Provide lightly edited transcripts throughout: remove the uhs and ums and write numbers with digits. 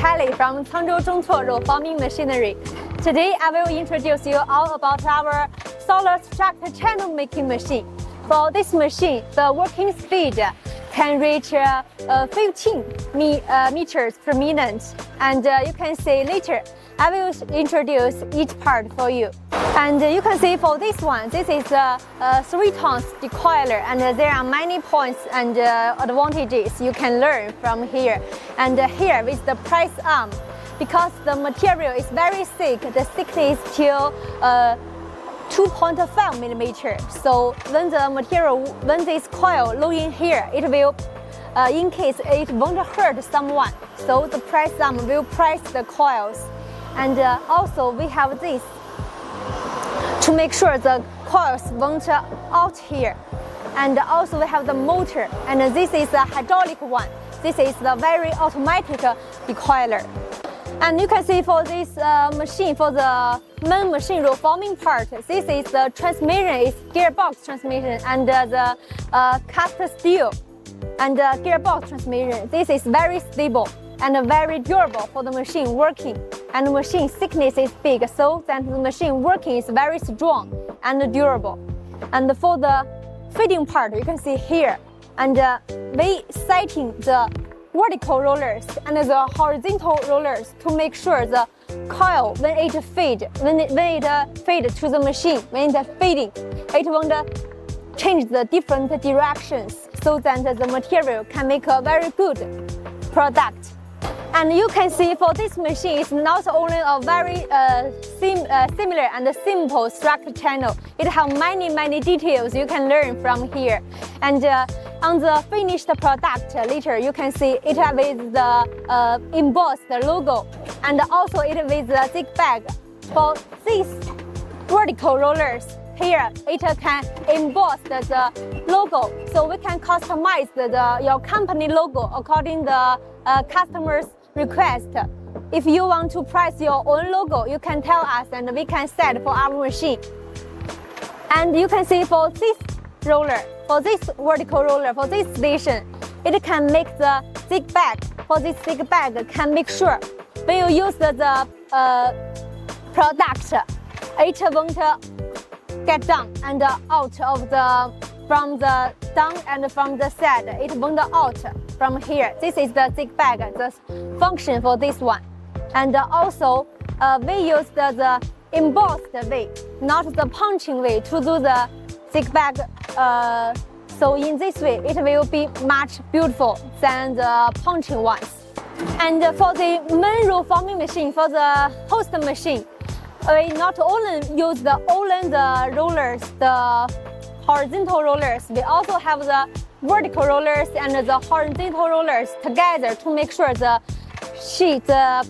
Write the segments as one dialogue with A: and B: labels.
A: Kelly from Zhongtuo roll forming machinery. Today I will introduce you all about our solar structure channel making machine. For this machine, the working speed can reach 15 meters per minute, and you can see later I will introduce each part for you. And you can see for this one, this is a 3-tons decoiler, and there are many points and advantages you can learn from here. And here with the press arm, because the material is very thick, the thickness is till 2.5 millimeter. So when the material, when this coil low in here, it will, in case it won't hurt someone, so the press arm will press the coils. And also we have this to make sure the coils won't out here. And also we have the motor, and this is a hydraulic one. This is the very automatic decoiler. And you can see for this machine, for the main machine roll forming part, this is the transmission, is gearbox transmission, and the cast steel and gearbox transmission. This is very stable and very durable for the machine working. And the machine thickness is big, so that the machine working is very strong and durable. And for the feeding part, you can see here, and we setting the vertical rollers and the horizontal rollers to make sure the coil, when it feed to the machine, when it feeding, it won't change the different directions, so that the material can make a very good product. And you can see for this machine, it's not only a very similar and simple structure channel. It has many details you can learn from here. And on the finished product later, you can see it with the embossed logo, and also it with the zigzag. For these vertical rollers, here it can emboss the logo, so we can customize your company logo according to the customer's request. If you want to press your own logo, you can tell us and we can set for our machine. And you can see for this roller, for this vertical roller, for this station, it can make the zigzag. For this zigzag can make sure when you use the product, it won't get down and out of from the down and from the side. It won't out from here. This is the zigzag, the function for this one. And also we use the embossed way, not the punching way, to do the zigzag. So in this way, it will be much beautiful than the punching ones. And for the main roll forming machine, for the host machine, we not only use the rollers, the horizontal rollers, we also have the vertical rollers and the horizontal rollers together to make sure the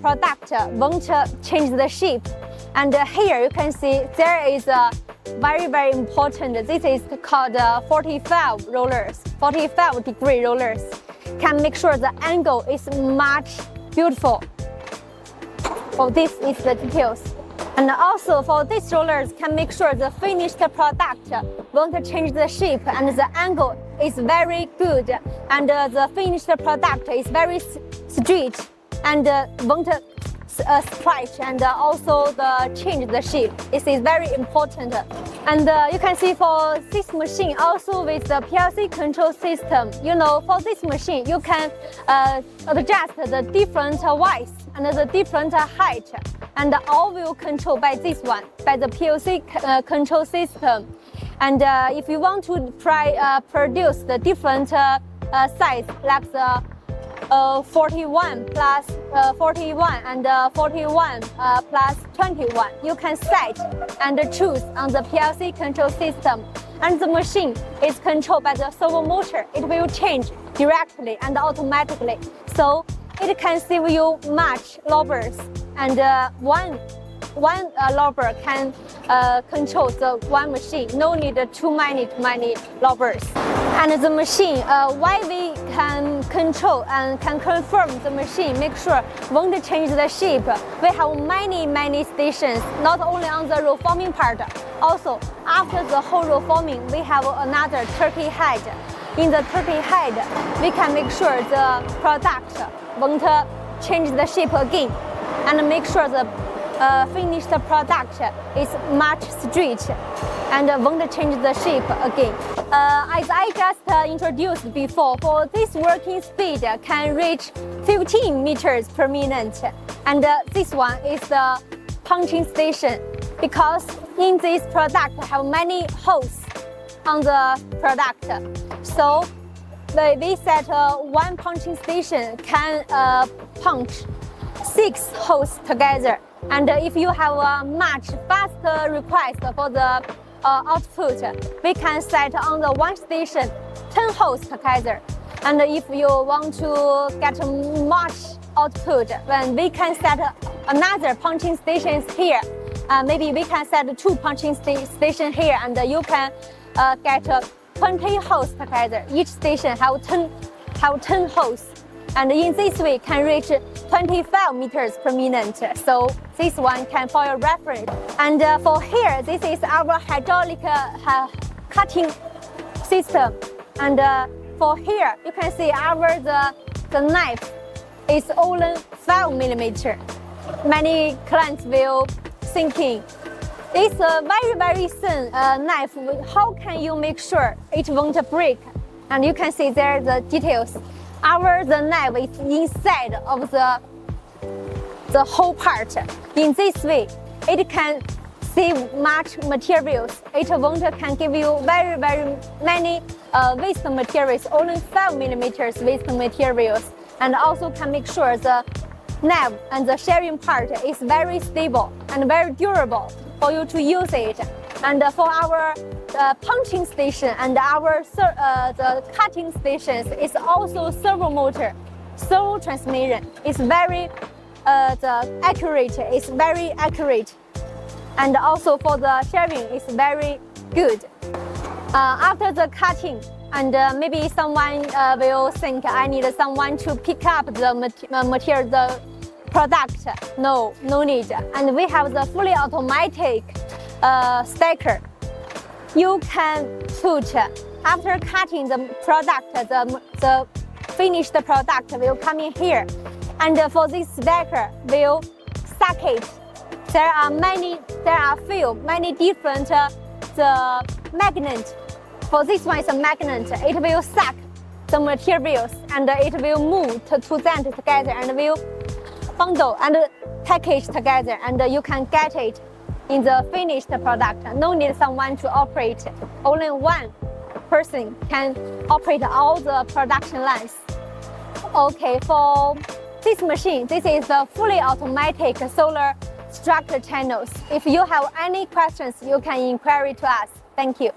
A: product won't change the shape. And here you can see there is a very important, this is called 45 rollers, 45-degree rollers. Can make sure the angle is much beautiful. For this is the details. And also for these rollers can make sure the finished product won't change the shape, and the angle is very good, and the finished product is very straight and won't stretch and also change the shape. This is very important. And you can see for this machine also with the PLC control system, you know, for this machine you can adjust the different width and the different height, and all will control by this one, by the PLC control system. And if you want to produce the different size, like the 41 plus 41 and 41 plus 21, you can set and choose on the PLC control system. And the machine is controlled by the servo motor. It will change directly and automatically, so it can save you much lobbers, and one lobber can control the one machine. No need too many lobbers. And the machine, why we can control and can confirm the machine, make sure won't change the shape. We have many stations, not only on the roll forming part. Also, after the whole roll forming, we have another turkey head. In the turkey head, we can make sure the product won't change the shape again and make sure the finished product is much straight and won't change the shape again. As I just introduced before, for this working speed can reach 15 meters per minute. And this one is the punching station, because in this product have many holes on the product. So we set one punching station can punch 6 holes together. And if you have a much faster request for the output, we can set on the one station 10 holes together. And if you want to get much output, then we can set another punching stations here. Maybe we can set 2 punching stations here, and you can get 20 holes together. Each station have 10 holes. And in this way can reach 25 meters per minute. So this one can for your reference. And for here, this is our hydraulic cutting system. And for here, you can see the knife is only 5 millimeter. Many clients will thinking, it's a very thin knife. How can you make sure it won't break? And you can see there the details. The knife is inside of the whole part. In this way, it can save much materials. It won't can give you very many waste materials, only 5 millimeters waste materials, and also can make sure the knife and the shaving part is very stable and very durable for you to use it. And for our punching station and our the cutting stations is also servo motor, servo transmission. It's very accurate. It's very accurate, and also for the shaving, it's very good. After the cutting, and maybe someone will think I need someone to pick up the material, the product. No need. And we have the fully automatic stacker. You can put, after cutting the product, the finished product will come in here. And for this stacker, will suck it. There are many different the magnet. For this one is a magnet. It will suck the materials and it will move to them together and will bundle and package together, and you can get it in the finished product. No need someone to operate. Only one person can operate all the production lines. Okay, for this machine, this is the fully automatic solar structure channels. If you have any questions, you can inquire to us. Thank you.